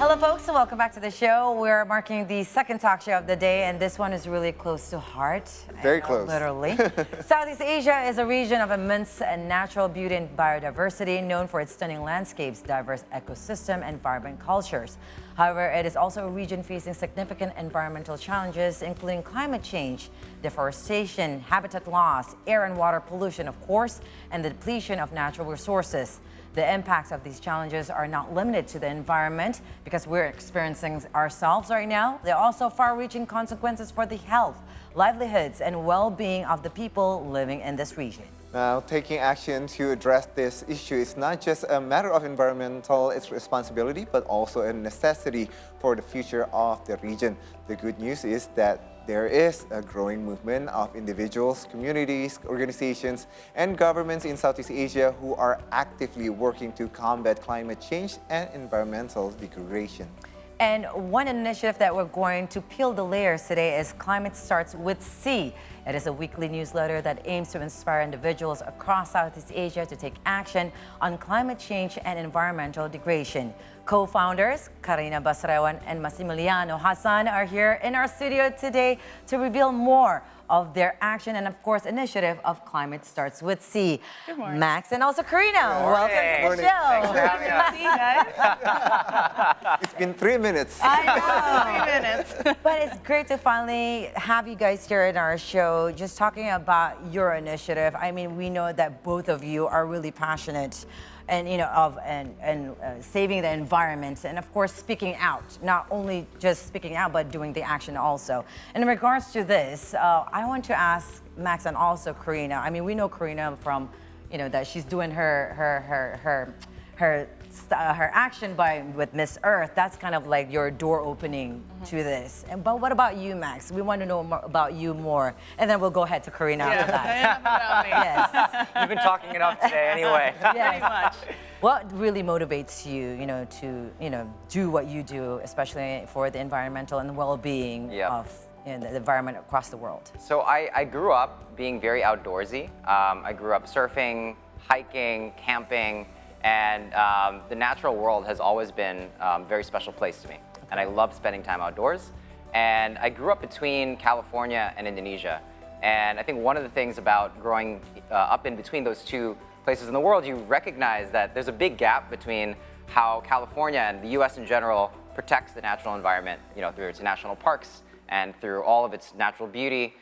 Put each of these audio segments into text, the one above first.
Hello, folks, and welcome back to the show. We're marking the second talk show of the day, and this one is really close to heart. Very close. Literally. Southeast Asia is a region of immense natural beauty and biodiversity, known for its stunning landscapes, diverse ecosystem, and vibrant cultures. However, it is also a region facing significant environmental challenges, including climate change, deforestation, habitat loss, air and water pollution, of course, and the depletion of natural resources. The impacts of these challenges are not limited to the environment because we're experiencing ourselves right now. There are also far-reaching consequences for the health, livelihoods, and well-being of the people living in this region. Now, taking action to address this issue is not just a matter of environmental responsibility, but also a necessity for the future of the region. The good news is that there is a growing movement of individuals, communities, organizations, and governments in Southeast Asia who are actively working to combat climate change and environmental degradation. And one initiative that we're going to peel the layers today is Climate Starts with C. It is a weekly newsletter that aims to inspire individuals across Southeast Asia to take action on climate change and environmental degradation. Co-founders Karina and Massimiliano Hassan are here in our studio today to reveal more of their action and, of course, initiative of Climate Starts with C. Good morning. Max and also Karina, welcome to the show. Thanks for having us. See you guys. It's been 3 minutes. I know. 3 minutes. But it's great to finally have you guys here in our show, just talking about your initiative. I mean, we know that both of you are really passionate and saving the environment, and of course speaking out, not only just speaking out but doing the action also. And in regards to this, I want to ask Max and also Karina. I mean, we know Karina from, that she's doing her action with Miss Earth. That's kind of like your door opening to this. But what about you, Max? We want to know more about you more, and then we'll go ahead to Karina after that. About me. Yes. You've been talking enough today anyway. Pretty much. What really motivates you, to do what you do, especially for the environmental and the well-being Yep. of the environment across the world? So I grew up being very outdoorsy. I grew up surfing, hiking, camping, and the natural world has always been a very special place to me. And I love spending time outdoors. And I grew up between California and Indonesia. And I think one of the things about growing up in between those two places in the world, you recognize that there's a big gap between how California and the US in general protects the natural environment, through its national parks and through all of its natural beauty.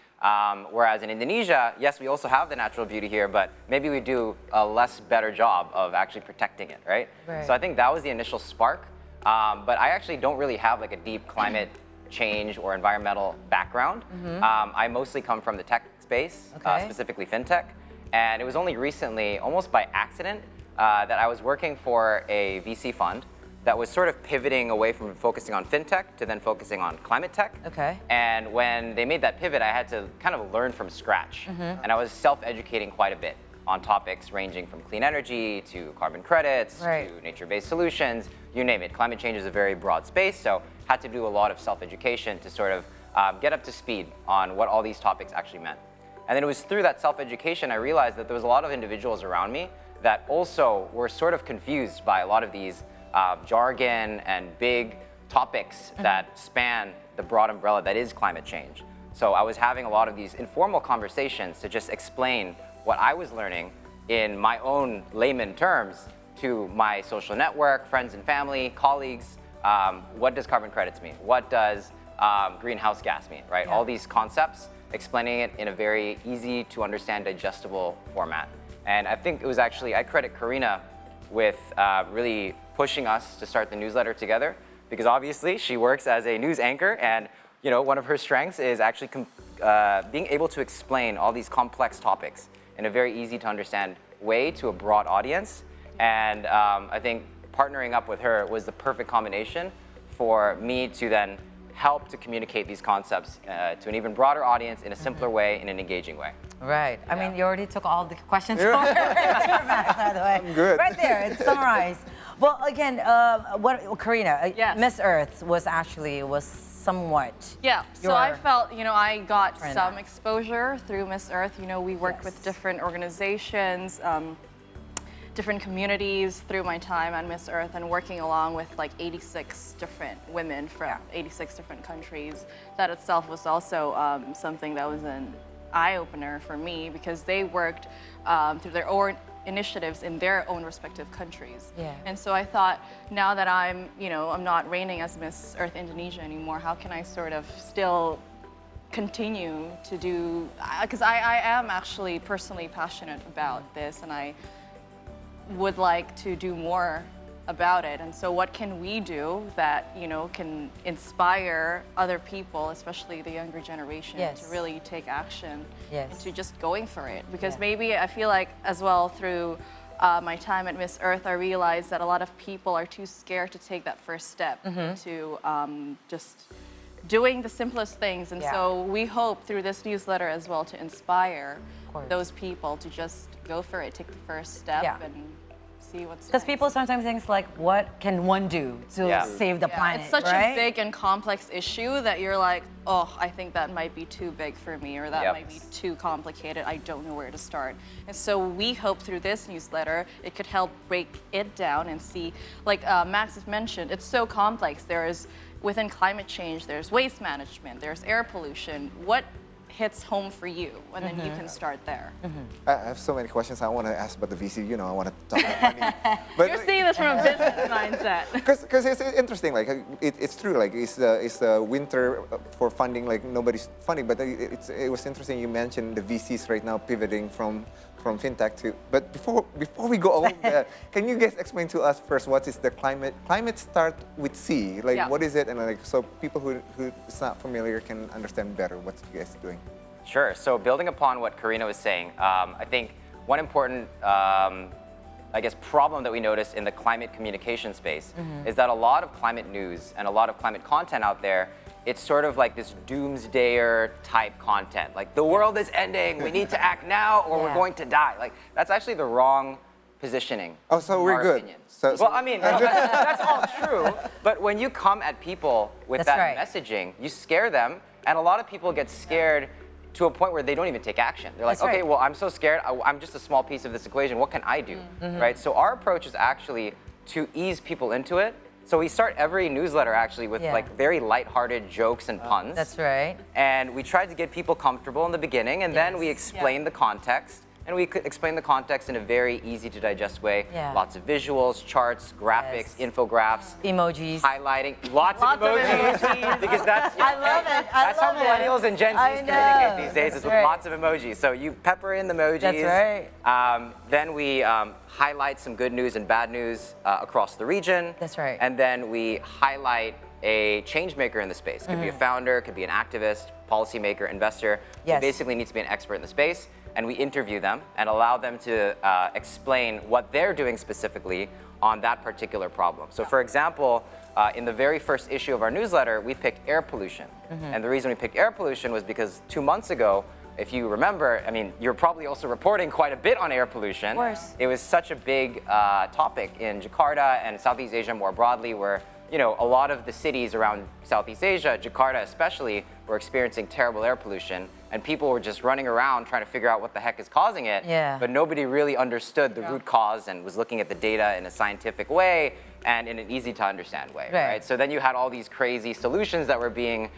Whereas in Indonesia, yes, we also have the natural beauty here, but maybe we do a less better job of actually protecting it, right? So I think that was the initial spark. But I actually don't really have like a deep climate change or environmental background. I mostly come from the tech space, specifically fintech. And it was only recently, almost by accident, that I was working for a VC fund that was sort of pivoting away from focusing on fintech to then focusing on climate tech. Okay. And when they made that pivot, I had to kind of learn from scratch. And I was self-educating quite a bit on topics ranging from clean energy to carbon credits to nature-based solutions, you name it. Climate change is a very broad space, so had to do a lot of self-education to sort of get up to speed on what all these topics actually meant. And then it was through that self-education I realized that there was a lot of individuals around me that also were sort of confused by a lot of these jargon and big topics that span the broad umbrella that is climate change. So I was having a lot of these informal conversations to just explain what I was learning in my own layman terms to my social network, friends and family, colleagues. What does carbon credits mean? What does greenhouse gas mean, right? All these concepts, explaining it in a very easy to understand, digestible format. And I think it was actually, I credit Karina with really pushing us to start the newsletter together, because obviously she works as a news anchor, and one of her strengths is actually being able to explain all these complex topics in a very easy to understand way to a broad audience. And I think partnering up with her was the perfect combination for me to then help to communicate these concepts to an even broader audience in a simpler way, in an engaging way. Right. I mean, you already took all the questions for Max, by the way. I'm good. Right there, it's summarized. Well, again, Karina, Yes. Miss Earth was somewhat. Yeah, so I your felt, I got trend. some exposure through Miss Earth. We worked with different organizations different communities through my time on Miss Earth and working along with like 86 different women from 86 different countries. That itself was also something that was an eye-opener for me because they worked through their own initiatives in their own respective countries. Yeah. And so I thought, now that I'm not reigning as Miss Earth Indonesia anymore, how can I sort of still continue to do, because I am actually personally passionate about this and I would like to do more about it. And so what can we do that, can inspire other people, especially the younger generation, Yes. to really take action Yes. into just going for it? Because Yeah. maybe I feel like as well through my time at Miss Earth, I realized that a lot of people are too scared to take that first step to just doing the simplest things. And Yeah. so we hope through this newsletter as well to inspire course. those people to just go for it, take the first step Yeah. and see what's Because next. people sometimes think like, what can one do to Yeah. save the Yeah, planet, it's such right? a big and complex issue that you're like, oh, I think that might be too big for me, or that Yep. might be too complicated. I don't know where to start. And so we hope through this newsletter, it could help break it down and see, like Max has mentioned, it's so complex. Within climate change, there's waste management, there's air pollution. What hits home for you? And then you can start there. I have so many questions I want to ask about the VC. I want to talk about money. But You're seeing this from a business mindset. because it's interesting, like it's true, like it's the winter for funding, like nobody's funding. But it was interesting you mentioned the VCs right now pivoting from fintech to. But before we go all that, can you guys explain to us first what is the climate? Climate start with C. Like Yeah. what is it, and like so people who is not familiar can understand better what you guys doing. Sure. So building upon what Karina was saying, I think one important, problem that we noticed in the climate communication space is that a lot of climate news and a lot of climate content out there, it's sort of like this doomsdayer type content. Like the world is ending, we need to act now or we're Yeah. going to die. Like that's actually the wrong positioning. Oh, so in we're our good. opinion. So- Well, I mean, no, that's all true. But when you come at people with That's that right. messaging, you scare them, and a lot of people get scared to a point where they don't even take action. They're like, That's right. okay, well, I'm so scared. I'm just a small piece of this equation. What can I do, right? So our approach is actually to ease people into it. So we start every newsletter actually with Yeah. like very lighthearted jokes and puns. That's right. And we tried to get people comfortable in the beginning, and then we Yes. explain the context. And we could explain the context in a very easy to digest way. Yeah. Lots of visuals, charts, graphics, Yes. infographis, Emojis. highlighting, lots of emojis. Because that's I love it. I that's love how it. millennials and Gen I Zs communicate know. these days, is That's with right. lots of emojis. So you pepper in the emojis. That's right. Then we highlight some good news and bad news across the region. That's right. And then we highlight a change maker in the space. Could be a founder, could be an activist, policymaker, investor. Yes. Who basically needs to be an expert in the space. And we interview them and allow them to explain what they're doing specifically on that particular problem. So for example, in the very first issue of our newsletter, we picked air pollution. And the reason we picked air pollution was because 2 months ago, if you remember, I mean, you're probably also reporting quite a bit on air pollution. Of course. It was such a big topic in Jakarta and Southeast Asia more broadly, where a lot of the cities around Southeast Asia, Jakarta especially, were experiencing terrible air pollution, and people were just running around trying to figure out what the heck is causing it. Yeah. But nobody really understood the root cause and was looking at the data in a scientific way and in an easy to understand way, Right. So then you had all these crazy solutions that were being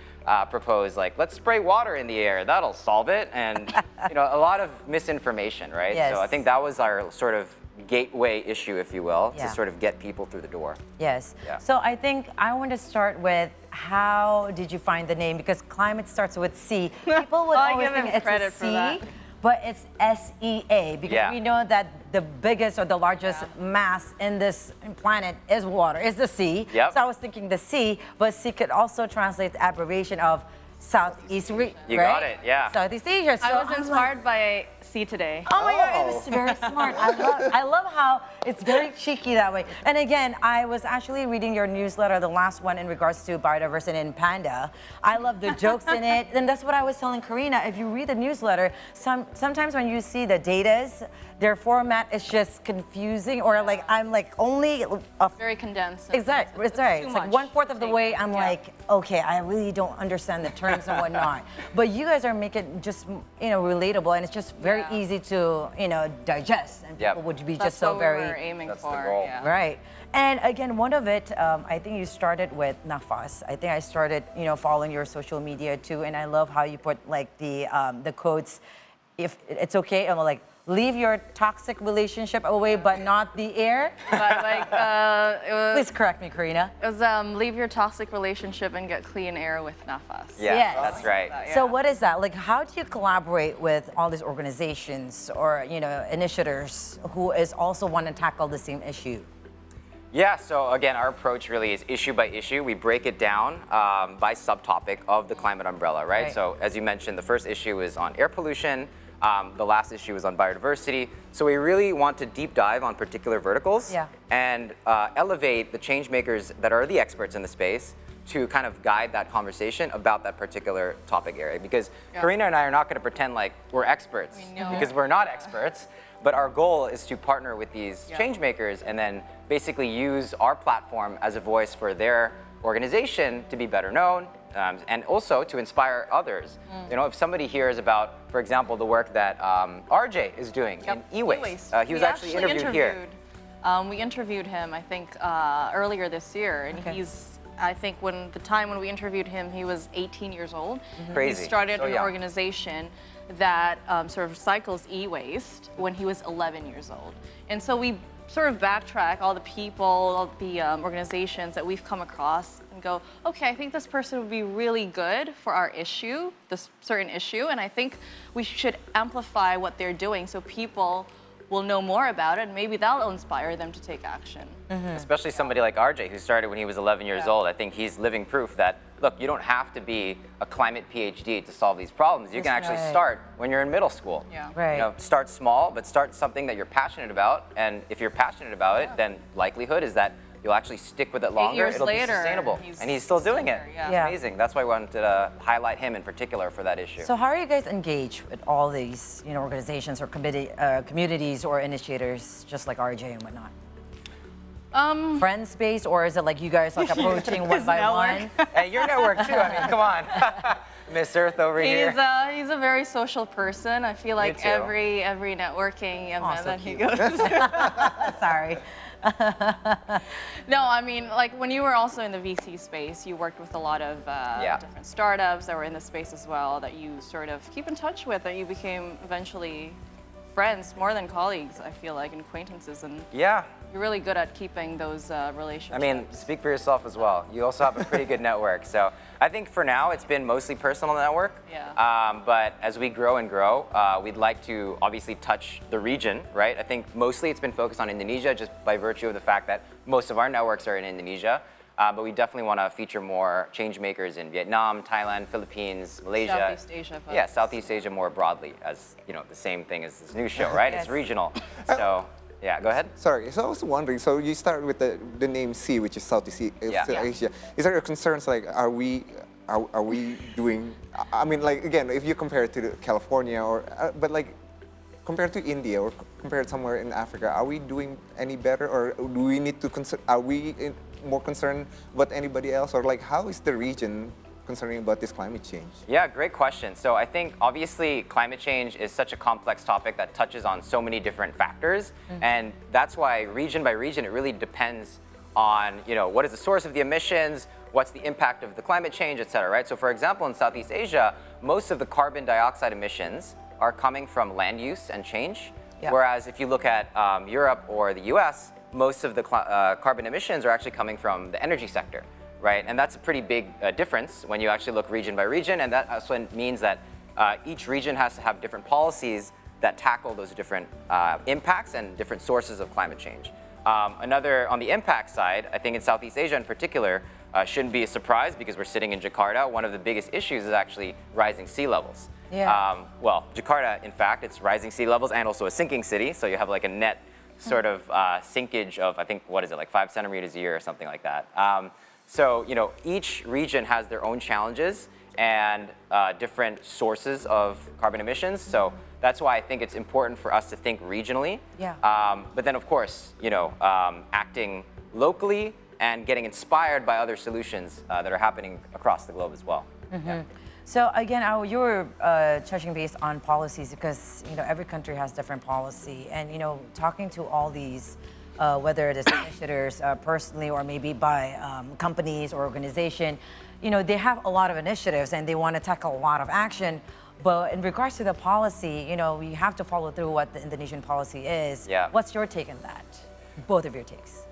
proposed, like let's spray water in the air, that'll solve it, and a lot of misinformation, right? Yes. So I think that was our sort of gateway issue, if you will, Yeah. to sort of get people through the door. Yes. Yeah. So I think I want to start with how did you find the name? Because climate starts with C. People would I always give think him it's a credit for C, that. but it's SEA because Yeah. we know that the biggest or the largest mass in this planet is water, is the sea. Yep. So I was thinking the sea, but C could also translate the abbreviation of Southeast, You right? got it, yeah. Southeast Asia. So I was I'm inspired by C today. Oh my God, it was very smart. I love how it's very cheeky that way. And again, I was actually reading your newsletter, the last one in regards to biodiversity in Panda. I love the jokes in it. And that's what I was telling Karina. If you read the newsletter, sometimes when you see the datas, their format is just confusing, or like I'm like only a Very condensed. Exactly, it's right. too It's like much 1/4 of the to way take. I'm Yeah. like, okay, I really don't understand the term. drinks and whatnot. But you guys are making just, relatable, and it's just very easy to, digest, and people would be That's just so what very. we were aiming That's the for. goal. Yeah. Right. And again, one of it, I think you started with nafas. I think I started, following your social media too, and I love how you put like the quotes, if it's okay, and like, leave your toxic relationship away, but not the air. But like, it was, Please correct me, Karina. it was leave your toxic relationship and get clean air with nafas. Yeah, Yes. that's right. So what is that? Like, how do you collaborate with all these organizations or, initiatives who is also want to tackle the same issue? Yeah, so again, our approach really is issue by issue. We break it down by subtopic of the climate umbrella, right? Right. So as you mentioned, the first issue is on air pollution. The last issue is on biodiversity. So we really want to deep dive on particular verticals and elevate the change makers that are the experts in the space to kind of guide that conversation about that particular topic area. Because Karina and I are not going to pretend like we're experts, because we're not experts. But our goal is to partner with these change makers and then basically use our platform as a voice for their organization to be better known, and also to inspire others. If somebody hears about, for example, the work that RJ is doing in e-waste. He was actually interviewed here. We interviewed him, I think, earlier this year, and I think when we interviewed him, he was 18 years old. Crazy. He started So an young. organization that sort of recycles e-waste when he was 11 years old. And so we sort of backtrack all the people, all the organizations that we've come across and go, okay, I think this person would be really good for our issue, this certain issue, and I think we should amplify what they're doing so people will know more about it, and maybe that'll inspire them to take action. Especially somebody like RJ, who started when he was 11 years old. I think he's living proof that, look, you don't have to be a climate PhD to solve these problems. You can actually start when you're in middle school. Yeah. Right. Start small, but start something that you're passionate about. And if you're passionate about it, then likelihood is that you'll actually stick with it longer. years It'll later, be sustainable. And he's still doing it. Yeah. It's amazing. That's why we wanted to highlight him in particular for that issue. So how are you guys engaged with all these, organizations or communities or initiators, just like RJ and whatnot? Friends based, or is it like you guys like approaching one by one? Hey, your network too. I mean, come on. Miss Earth over here. He's a very social person. I feel like too. every networking event so that he cute. goes to. Sorry. No, I mean, like when you were also in the VC space, you worked with a lot of different startups that were in the space as well that you sort of keep in touch with, that you became eventually friends, more than colleagues, I feel like, and acquaintances. And Yeah. you're really good at keeping those relationships. I mean, speak for yourself as well. You also have a pretty good network. So I think for now, it's been mostly personal network. Yeah. But as we grow and grow, we'd like to obviously touch the region, right? I think mostly it's been focused on Indonesia just by virtue of the fact that most of our networks are in Indonesia. But we definitely want to feature more change makers in Vietnam, Thailand, Philippines, Malaysia. Southeast Asia folks. Yeah, Southeast Asia more broadly, as the same thing as this new show, right? Yes. It's regional. So yeah, go ahead. Sorry, so I was wondering, so you started with the name C, which is Southeast Asia. Is there concerns like, are we doing, I mean, like, again, if you compare it to California or, but like, compared to India or compared somewhere in Africa, are we doing any better, or do we need to are we more concerned about anybody else, or like how is the region concerning about this climate change? Yeah, great question. So I think obviously climate change is such a complex topic that touches on so many different factors, and that's why region by region it really depends on what is the source of the emissions, what's the impact of the climate change, et cetera, right? So for example, in Southeast Asia, most of the carbon dioxide emissions are coming from land use and change, whereas if you look at Europe or the US, most of the carbon emissions are actually coming from the energy sector, right? And that's a pretty big difference when you actually look region by region, and that also means that each region has to have different policies that tackle those different impacts and different sources of climate change. Another, on the impact side, I think in Southeast Asia in particular, shouldn't be a surprise because we're sitting in Jakarta. One of the biggest issues is actually rising sea levels. Well, Jakarta, in fact, it's rising sea levels and also a sinking city, so you have like a net sort of sinkage of, I think, what is it, like 5 centimeters a year or something like that. So, each region has their own challenges and different sources of carbon emissions. So that's why I think it's important for us to think regionally. But then, of course, acting locally and getting inspired by other solutions that are happening across the globe as well. So again, you were touching base on policies because every country has different policy, and talking to all these, whether it is initiatives personally or maybe by companies or organization, they have a lot of initiatives and they want to tackle a lot of action. But in regards to the policy, we have to follow through what the Indonesian policy is. Yeah. What's your take on that? Both of your takes.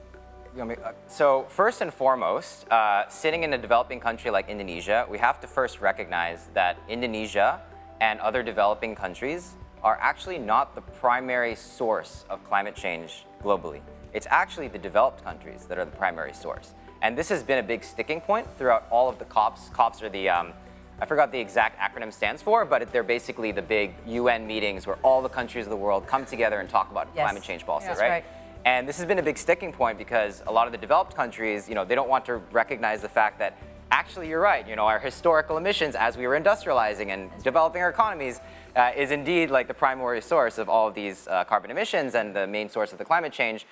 So first and foremost, sitting in a developing country like Indonesia, we have to first recognize that Indonesia and other developing countries are actually not the primary source of climate change globally. It's actually the developed countries that are the primary source. And this has been a big sticking point throughout all of the COPs. COPs are the, I forgot the exact acronym stands for, but they're basically the big UN meetings where all the countries of the world come together and talk about climate change policy, That's right? right. And this has been a big sticking point because a lot of the developed countries, they don't want to recognize the fact that actually you're right, our historical emissions as we were industrializing and developing our economies is indeed like the primary source of all of these carbon emissions and the main source of the climate change.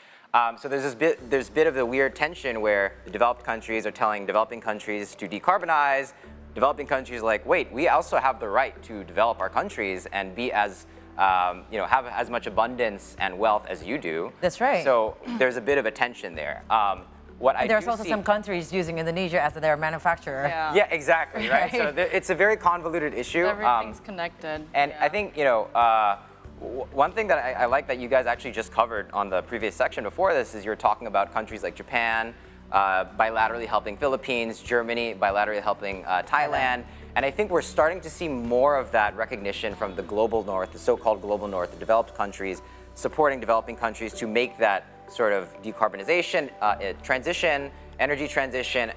So there's a bit of the weird tension where the developed countries are telling developing countries to decarbonize. Developing countries are like, wait, we also have the right to develop our countries and be as have as much abundance and wealth as you do. That's right. So there's a bit of a tension there. There's also some countries using Indonesia as their manufacturer. Yeah, exactly, right? So it's a very convoluted issue. Everything's connected. And I think, one thing that I like that you guys actually just covered on the previous section before this is you're talking about countries like Japan, bilaterally helping Philippines, Germany, bilaterally helping Thailand. And I think we're starting to see more of that recognition from the global north, the so-called global north, the developed countries, supporting developing countries to make that sort of decarbonization, transition, energy transition,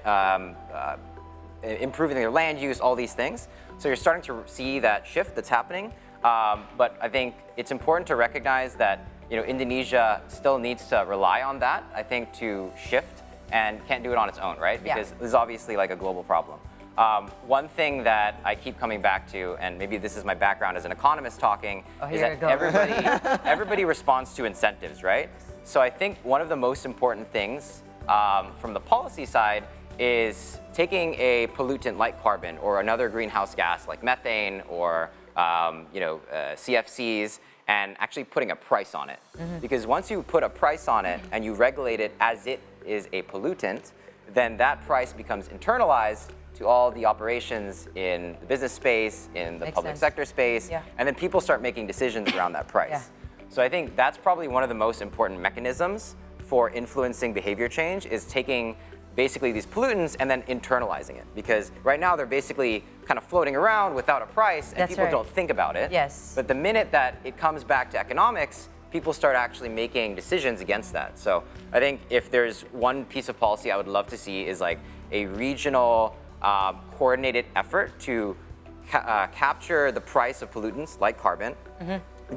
improving their land use, all these things. So you're starting to see that shift that's happening. But I think it's important to recognize that Indonesia still needs to rely on that, I think, to shift and can't do it on its own, right? Because this is obviously like a global problem. One thing that I keep coming back to, and maybe this is my background as an economist talking, is that everybody responds to incentives, right? So I think one of the most important things from the policy side is taking a pollutant like carbon or another greenhouse gas like methane or CFCs and actually putting a price on it. Because once you put a price on it and you regulate it as it is a pollutant, then that price becomes internalized to all the operations in the business space, in the public sector space, and then people start making decisions around that price. So I think that's probably one of the most important mechanisms for influencing behavior change is taking basically these pollutants and then internalizing it. Because right now they're basically kind of floating around without a price and people don't think about it. But the minute that it comes back to economics, people start actually making decisions against that. So I think if there's one piece of policy I would love to see is like a regional coordinated effort to capture the price of pollutants like carbon,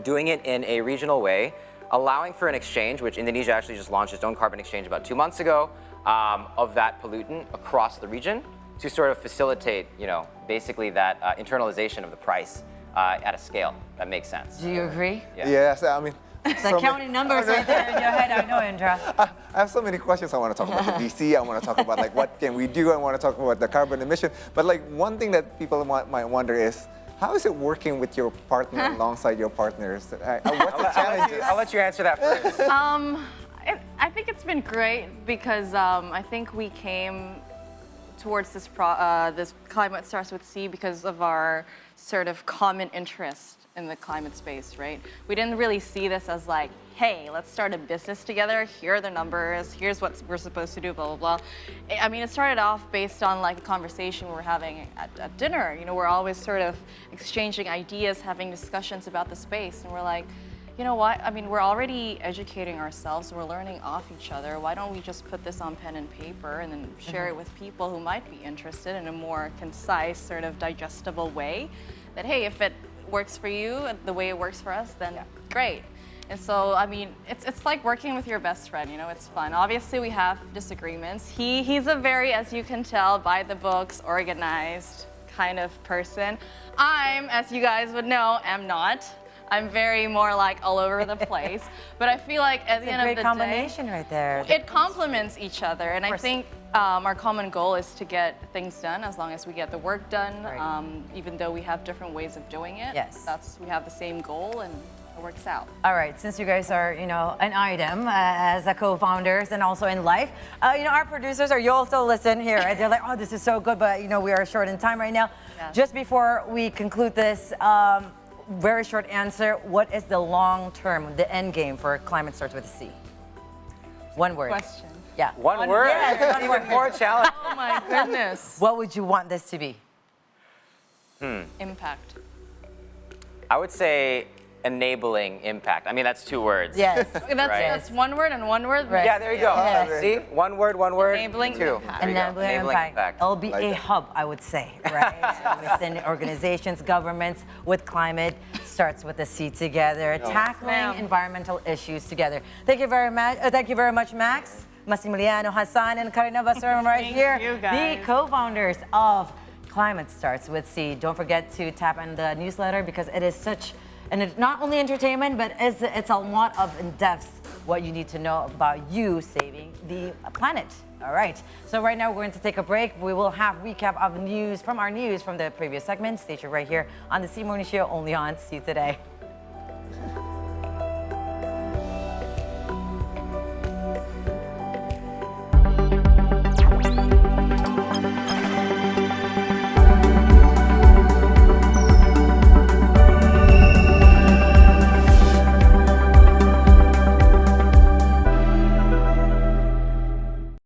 doing it in a regional way, allowing for an exchange, which Indonesia actually just launched its own carbon exchange about 2 months ago, of that pollutant across the region to sort of facilitate, basically that internalization of the price at a scale that makes sense. Do you agree? Yes, I mean, it's like counting numbers right there in your head. I know, Indra. I have so many questions. I want to talk about the VC. I want to talk about like what can we do. I want to talk about the carbon emission. But like one thing that people might wonder is, how is it working with your partner alongside your partners? What's the challenge? I'll let you answer that first. I think it's been great because I think we came towards this Climate Starts with C because of our sort of common interest in the climate space, right? We didn't really see this as like, hey, let's start a business together. Here are the numbers. Here's what we're supposed to do, blah, blah, blah. I mean, it started off based on like a conversation we were having at dinner. We're always sort of exchanging ideas, having discussions about the space. And we're like, you know what? I mean, we're already educating ourselves. We're learning off each other. Why don't we just put this on pen and paper and then share it with people who might be interested in a more concise, sort of digestible way? That, hey, if it works for you the way it works for us, then great. And so, I mean, it's like working with your best friend, it's fun. Obviously, we have disagreements. He's a very, as you can tell, by the books, organized kind of person. I'm, as you guys would know, am not. I'm very more like all over the place. But I feel like at the end of the day, it's a great combination right there. It complements each other. And I think Our common goal is to get things done as long as we get the work done. Right. Even though we have different ways of doing it, Yes. we have the same goal and it works out. All right, since you guys are, an item as a co-founders and also in life, our producers are, you also listen here, right? They're like, oh, this is so good, but we are short in time right now. Yes. Just before we conclude this, very short answer, what is the long term, the end game for Climate Starts with a C? One word. Question. Yeah. One word? Yes, It's one even word. more challenging. Oh my goodness. What would you want this to be? Impact. I would say enabling impact. I mean, that's 2 words. Yes. Okay, that's one word and one word. Right. Yeah, there you go. Yes. See? One word, Enabling 2. impact. There you go. Enabling impact. It'll be Like a that. hub, I would say, right? Within organizations, governments, with climate, starts with a C together, tackling ma'am. environmental issues together. Thank you very much. Thank you very much, Max, Massimiliano, Hassan, and Karina Basuram right Thank here. you, guys. The co-founders of Climate Starts with C. Don't forget to tap on the newsletter because it is such, and it's not only entertainment, but it's a lot of in-depth what you need to know about you saving the planet. All right. So right now we're going to take a break. We will have recap of news from the previous segment. Stay tuned right here on the C Morning Show, only on C Today.